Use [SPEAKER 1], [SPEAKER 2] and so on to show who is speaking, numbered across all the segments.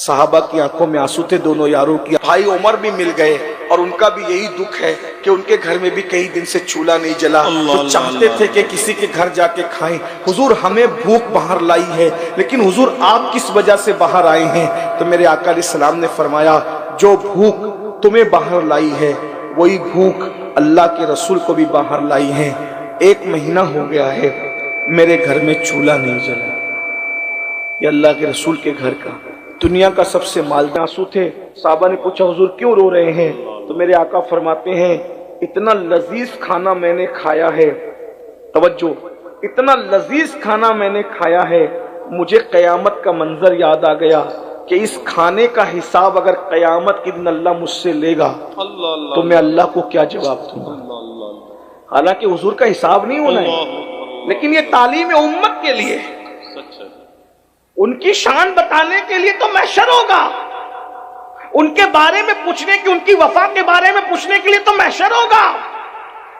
[SPEAKER 1] صحابہ کی آنکھوں میں آنسو تھے دونوں یاروں کی. بھائی عمر بھی مل گئے اور ان کا بھی یہی دکھ ہے کہ ان کے گھر میں بھی کئی دن سے چولہا نہیں جلا. تو چاہتے تھے کہ کسی کے گھر جا کے کھائیں. حضور ہمیں بھوک باہر لائی ہے, لیکن حضور آپ کس وجہ سے باہر آئے ہیں؟ تو میرے آقا علیہ السلام نے فرمایا جو بھوک تمہیں باہر لائی ہے وہی بھوک اللہ کے رسول کو بھی باہر لائی ہے. 1 مہینہ ہو گیا ہے میرے گھر میں چولہا نہیں جلا. یہ اللہ کے رسول کے گھر کا دنیا کا سب سے مالدار آنسو تھے. صحابہ نے پوچھا حضور کیوں رو رہے ہیں؟ تو میرے آقا فرماتے ہیں اتنا لذیذ کھانا میں نے کھایا ہے, توجہ, اتنا لذیذ کھانا میں نے کھایا ہے, مجھے قیامت کا منظر یاد آ گیا کہ اس کھانے کا حساب اگر قیامت کے دن اللہ مجھ سے لے گا تو میں اللہ کو کیا جواب دوں گا. حالانکہ حضور کا حساب نہیں ہونا ہے, لیکن یہ تعلیم امت کے لیے, ان کی شان بتانے کے لیے تو محشر ہوگا. ان کے بارے میں پوچھنے کی, ان کی وفا کے بارے میں پوچھنے کے لیے تو محشر ہوگا.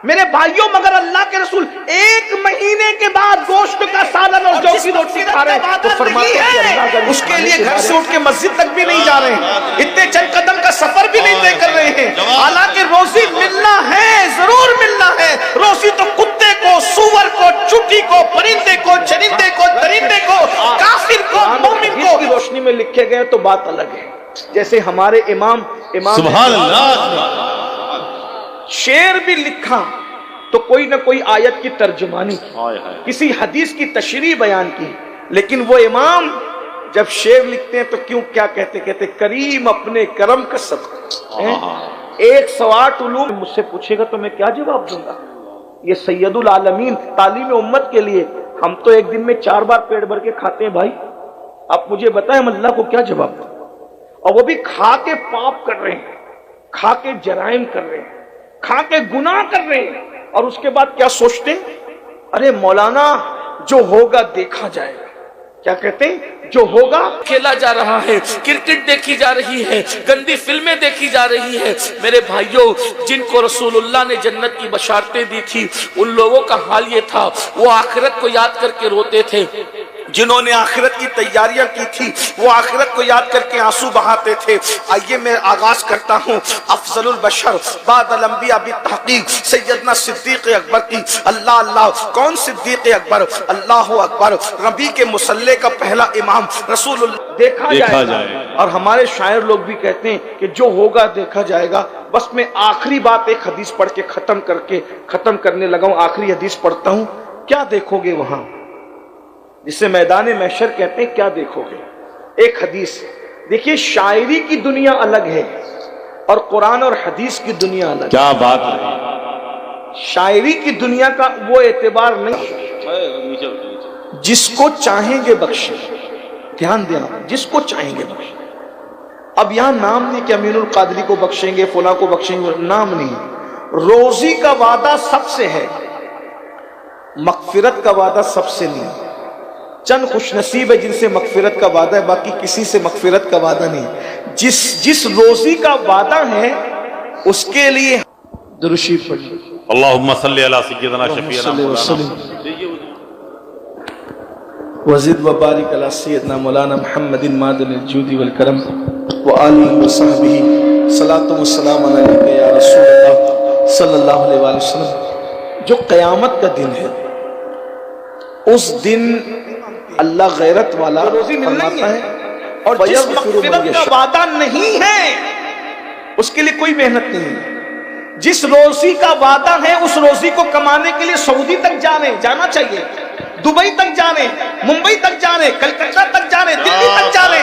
[SPEAKER 1] میرے بھائیوں, مگر اللہ کے رسول 1 مہینے کے بعد گوشت کا سالن اور جو کی روٹی کھا رہے ہیں, تو فرماتے ہیں اس کے لیے گھر سے اٹھ کے مسجد تک بھی نہیں جا رہے ہیں, اتنے چند قدم کا سفر بھی نہیں طے کر رہے ہیں. حالانکہ روزی ملنا ہے, ضرور ملنا ہے. روزی تو کتے کو, سور کو, چٹی کو, پرندے کو, چرندے کو, درندے کو, کافر کو, مومن کو کی روشنی میں لکھے گئے تو بات الگ ہے. جیسے ہمارے امام
[SPEAKER 2] سبحان اللہ
[SPEAKER 1] شعر بھی لکھا تو کوئی نہ کوئی آیت کی ترجمانی کی, کسی حدیث کی تشریح بیان کی, لیکن وہ امام جب شعر لکھتے ہیں تو کیوں کیا کہتے کریم اپنے کرم کا صدقہ. 108 علوم مجھ سے پوچھے گا تو میں کیا جواب دوں گا؟ یہ سید العالمین تعلیم امت کے لیے. ہم تو ایک دن میں 4 بار پیٹ بھر کے کھاتے ہیں بھائی. آپ مجھے بتائیں ہم اللہ کو کیا جواب دیں؟ اور وہ بھی کھا کے پاپ کر رہے ہیں, کھا کے جرائم کر رہے ہیں, کھا کے گناہ کر رہے ہیں, اور اس کے بعد کیا سوچتے ہیں؟ ارے مولانا جو ہوگا دیکھا جائے گا. کیا کہتے ہیں؟ جو ہوگا.
[SPEAKER 3] کھیلا جا رہا ہے, کرکٹ دیکھی جا رہی ہے, گندی فلمیں دیکھی جا رہی ہے. میرے بھائیوں, جن کو رسول اللہ نے جنت کی بشارتیں دی تھی ان لوگوں کا حال یہ تھا, وہ آخرت کو یاد کر کے روتے تھے.
[SPEAKER 1] جنہوں نے آخرت کی تیاریاں کی تھی وہ آخرت کو یاد کر کے آنسو بہاتے تھے. آئیے میں آغاز کرتا ہوں افضل البشر بعد الانبیاء بالتحقیق سیدنا صدیق اکبر کی. اللہ اللہ, کون صدیق اکبر؟ اللہ اکبر. ربی کے مصلی کا پہلا امام رسول اللہ. دیکھا جائے گا. اور ہمارے شاعر لوگ بھی کہتے ہیں کہ جو ہوگا دیکھا جائے گا. بس میں آخری بات ایک حدیث پڑھ کے ختم کرنے لگا ہوں. آخری حدیث پڑھتا ہوں. کیا دیکھو گے وہاں جسے میدان محشر کہتے ہیں؟ کیا دیکھو گے؟ ایک حدیث دیکھیے. شاعری کی دنیا الگ ہے اور قرآن اور حدیث کی دنیا الگ.
[SPEAKER 2] کیا بات ہے.
[SPEAKER 1] شاعری کی دنیا کا وہ اعتبار نہیں, جس کو چاہیں گے بخشیں. دھیان دینا, جس کو چاہیں گے بخشیں. اب یہاں نام نہیں کہ امین القادری کو بخشیں گے, فلاں کو بخشیں گے, نام نہیں. روزی کا وعدہ سب سے ہے, مغفرت کا وعدہ سب سے نہیں. چند خوش نصیب ہے جن سے مغفرت کا وعدہ ہے, باقی کسی سے مغفرت کا وعدہ نہیں. جس روزی کا وعدہ ہے اس کے لیے درود شریف پڑھیے.
[SPEAKER 2] اللہم صلی علی سیدنا شفیعنا مولانا
[SPEAKER 1] وزد وبارک علی سیدنا مولانا محمد معدن الجود والکرم وآلہ وصحبہ. صلاۃ و سلام علیک یا رسول اللہ صلی اللہ علیہ وآلہ وسلم. جو قیامت کا دن ہے اس دن اللہ غیرت والا روزی فرماتا ہے, اور جس مغفرت کا وعدہ نہیں ہے اس کے لیے کوئی محنت نہیں ہے. جس روزی کا وعدہ ہے اس روزی کو کمانے کے لیے سعودی تک جانا چاہیے, دبئی تک جانے, ممبئی تک جانے, کلکتہ تک جانے, دلی تک جانے.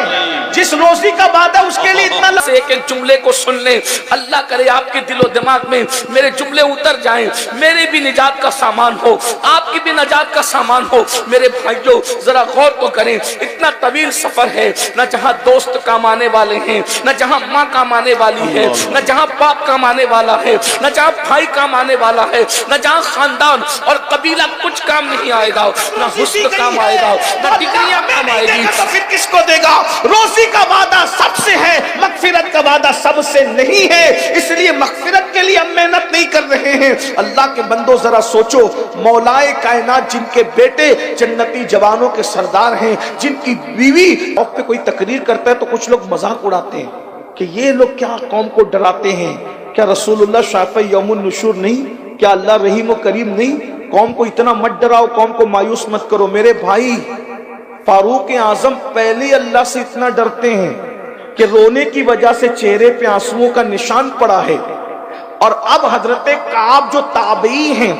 [SPEAKER 1] جس روزی کا وعدہ اس کے لیے اتنا
[SPEAKER 3] ایک ایک جملے کو سن لیں. اللہ کرے آپ کے دل و دماغ میں میرے جملے اتر جائیں, میرے بھی نجات کا سامان ہو, آپ کی بھی نجات کا سامان ہو. میرے بھائیوں ذرا غور تو کریں, اتنا طویل سفر ہے, نہ جہاں دوست کام آنے والے ہیں, نہ جہاں ماں کام آنے والی ہے, نہ جہاں باپ کام آنے والا ہے, نہ جہاں بھائی کام آنے والا ہے, نہ جہاں خاندان اور قبیلہ کچھ کام نہیں آئے گا, نہ حسن کام آئے گا, نہ ڈگریاں کام آئے گی.
[SPEAKER 1] تو پھر کس کو دے گا؟ روزی کا وعدہ سب سے ہے, مغفرت کا کا وعدہ سب سے نہیں ہے، اس لیے مغفرت کے لیے ہم محنت نہیں کر رہے ہیں۔ اللہ کے بندو ذرا سوچو، مولائے کائنات جن کے بیٹے جنتی جوانوں کے سردار ہیں، جن کی بیوی اور پہ کوئی تقریر کرتا ہے تو کچھ لوگ مذاق اڑاتے ہیں کہ یہ لوگ کیا قوم کو ڈراتے ہیں، کیا رسول اللہ شافع یوم النشور نہیں، کیا اللہ رحیم و کریم نہیں، قوم کو اتنا مت ڈراؤ، قوم کو مایوس مت کرو۔ میرے بھائی، فاروق اعظم پہلے اللہ سے اتنا ڈرتے ہیں کہ رونے کی وجہ سے چہرے پہ آنسوؤں کا نشان پڑا ہے، اور اب حضرت کعب جو تابعی ہیں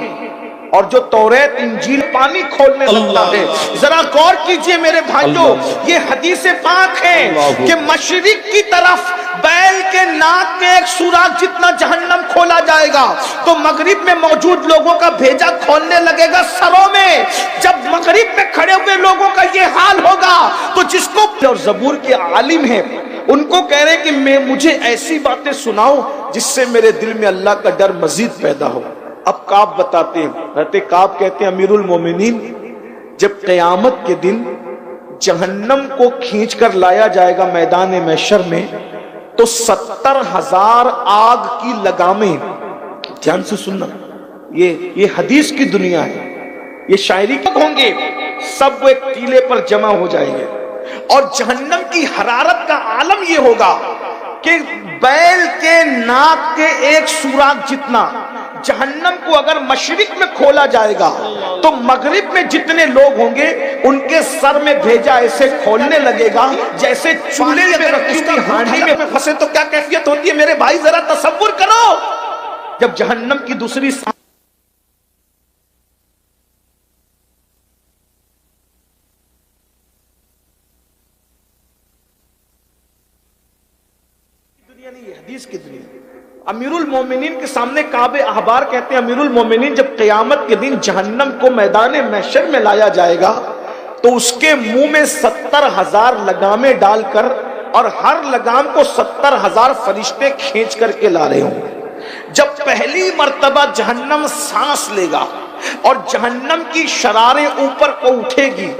[SPEAKER 1] اور جو توریت انجیل پانی کھولنے لگتا ہے، ذرا غور کیجئے میرے بھائیوں، یہ حدیث پاک ہے کہ مشرق کی طرف بیل کے ناک کے ایک سوراخ جتنا جہنم کھولا جائے گا تو مغرب میں موجود لوگوں کا بھیجا کھولنے لگے گا سروں میں۔ جب مغرب میں کھڑے ہوئے لوگوں کا یہ حال ہوگا تو جس کو اور زبور کے عالم ہیں ان کو کہہ رہے کہ مجھے ایسی باتیں سناؤ جس سے میرے دل میں اللہ کا ڈر مزید پیدا ہو۔ اب کعب بتاتے ہیں، حضرت کعب کہتے ہیں امیر المومنین، جب قیامت کے دن جہنم کو کھینچ کر لایا جائے گا میدان محشر میں تو 70,000 آگ کی لگامیں، دھیان سے سننا، یہ حدیث کی دنیا ہے، یہ شاعری کب ہوں گے، سب وہ ایک ٹیلے پر جمع ہو جائیں گے، اور جہنم کی حرارت کا عالم یہ ہوگا کہ بیل کے ناک کے ایک سوراخ جتنا جہنم کو اگر مشرق میں کھولا جائے گا تو مغرب میں جتنے لوگ ہوں گے ان کے سر میں بھیجا ایسے کھولنے لگے گا جیسے چولہے میں رکھی ہوئی ہانڈی میں پھنسے تو کیا کیفیت ہوتی ہے میرے بھائی، ذرا تصور کرو جب جہنم کی دوسری دنیا نہیں، یہ حدیث کی دنیا۔ امیر المومنین کے سامنے کعب احبار کہتے ہیں امیر المومنین جب قیامت کے دن جہنم کو میدان محشر میں لایا جائے گا تو اس کے منہ میں 70,000 لگامیں ڈال کر اور ہر لگام کو 70,000 فرشتے کھینچ کر کے لا رہے ہوں۔ جب پہلی مرتبہ جہنم سانس لے گا اور جہنم کی شراریں اوپر کو اٹھے گی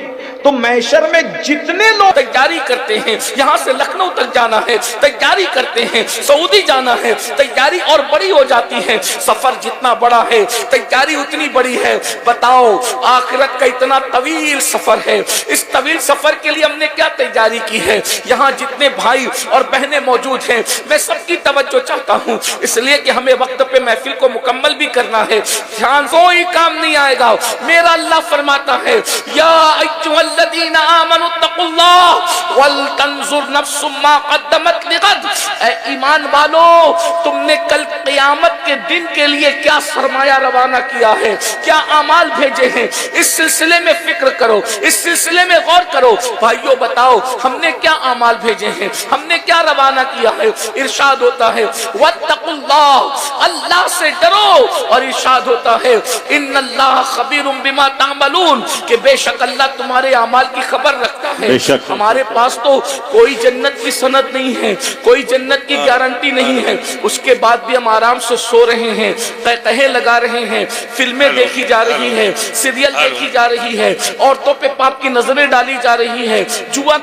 [SPEAKER 1] تو محشر میں جتنے لوگ
[SPEAKER 3] تیاری کرتے ہیں، یہاں سے لکھنؤ تک جانا ہے، تیاری کرتے ہیں، سعودی جانا ہے، تیاری اور بڑی ہو جاتی ہے، سفر جتنا بڑا ہے تیاری اتنی بڑی ہے۔ بتاؤ آخرت کا اتنا طویل سفر ہے، اس طویل سفر کے لیے ہم نے کیا تیاری کی ہے؟ یہاں جتنے بھائی اور بہنیں موجود ہیں میں سب کی توجہ چاہتا ہوں، اس لیے کہ ہمیں وقت پہ محفل کو مکمل بھی کرنا ہے، دھیان کوئی کام نہیں آئے گا۔ میرا اللہ فرماتا ہے یا ایھا الذین آمنوا اتقوا اللہ ولتنظر نفس ما قدمت لغد، اے ایمان والو تم نے کل قیامت کے دن کے لیے کیا سرمایہ روانہ کیا ہے، کیا اعمال بھیجے ہیں، اس سلسلے میں فکر کرو، اس سلسلے میں غور کرو۔ بھائیو بتاؤ ہم نے کیا اعمال بھیجے ہیں، ہم نے کیا روانہ کیا ہے؟ ارشاد ہوتا ہے واتقوا اللہ، اللہ سے ڈرو، اور ارشاد ہوتا ہے ان اللہ خبیر بما تعملون، کہ بے شک اللہ تمہارے اعمال کی خبر رکھتا ہے۔ ہمارے پاس تو کوئی جنت کی سند نہیں ہے، کوئی جنت کی گارنٹی نہیں ہے، اس کے بعد بھی ہم آرام سے سو رہے ہیں، قہقہے لگا رہے ہیں، فلمیں دیکھی جا رہی ہیں، سیریل دیکھی جا رہی ہے، عورتوں پہ پاپ کی نظریں ڈالی جا رہی ہیں، جوا